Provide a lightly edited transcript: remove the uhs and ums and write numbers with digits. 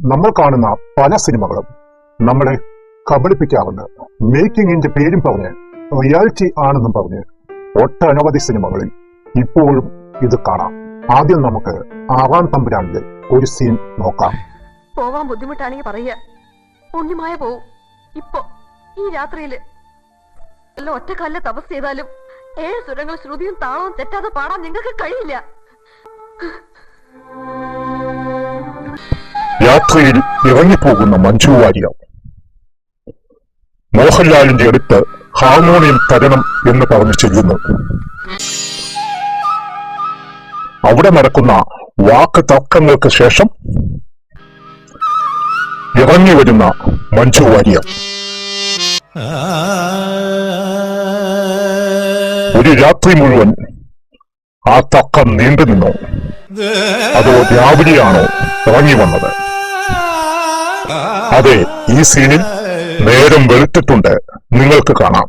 നമ്മൾ കാണുന്ന പല സിനിമകളും നമ്മളെ കബളിപ്പിക്കാറുണ്ട്. മേക്കിങ്ങിന്റെ പേരും പറഞ്ഞ് റിയാലിറ്റി ആണെന്നും പറഞ്ഞ് ഒട്ടനവധി സിനിമകളിൽ ഇപ്പോഴും ഇത് കാണാം. ആദ്യം നമുക്ക് ആറാം തമ്പുരാനിലെ ഒരു സീൻ നോക്കാം. പോവാൻ ബുദ്ധിമുട്ടാണെങ്കിൽ പറയുക, പുണ്യമായ പോവും. ഇപ്പൊ ഈ രാത്രിയില് ഒറ്റക്കാലിലെ തപസ് ചെയ്താലും 7 സ്വരങ്ങൾ ശ്രുതിയും താളവും തെറ്റാതെ പാടാൻ നിങ്ങൾക്ക് കഴിയില്ല. യാത്രയിൽ ഇറങ്ങിപ്പോകുന്ന മഞ്ജു വാര്യർ മോഹൻലാലിന്റെ അടുത്ത് ഹാർമോണിയം തരണം എന്ന് പറഞ്ഞു ചെല്ലുന്നു. അവിടെ നടക്കുന്ന വാക്ക് തർക്കങ്ങൾക്ക് ശേഷം ഇറങ്ങി വരുന്ന മഞ്ജു വാര്യർ ഒരു രാത്രി മുഴുവൻ ആ തർക്കം നീണ്ടു നിന്നോ, അതോ രാവിലെയാണോ ഇറങ്ങി വന്നത്? അതെ, ഈ സീനിൽ നേരം വെളുത്തിട്ടുണ്ട്, നിങ്ങൾക്ക് കാണാം.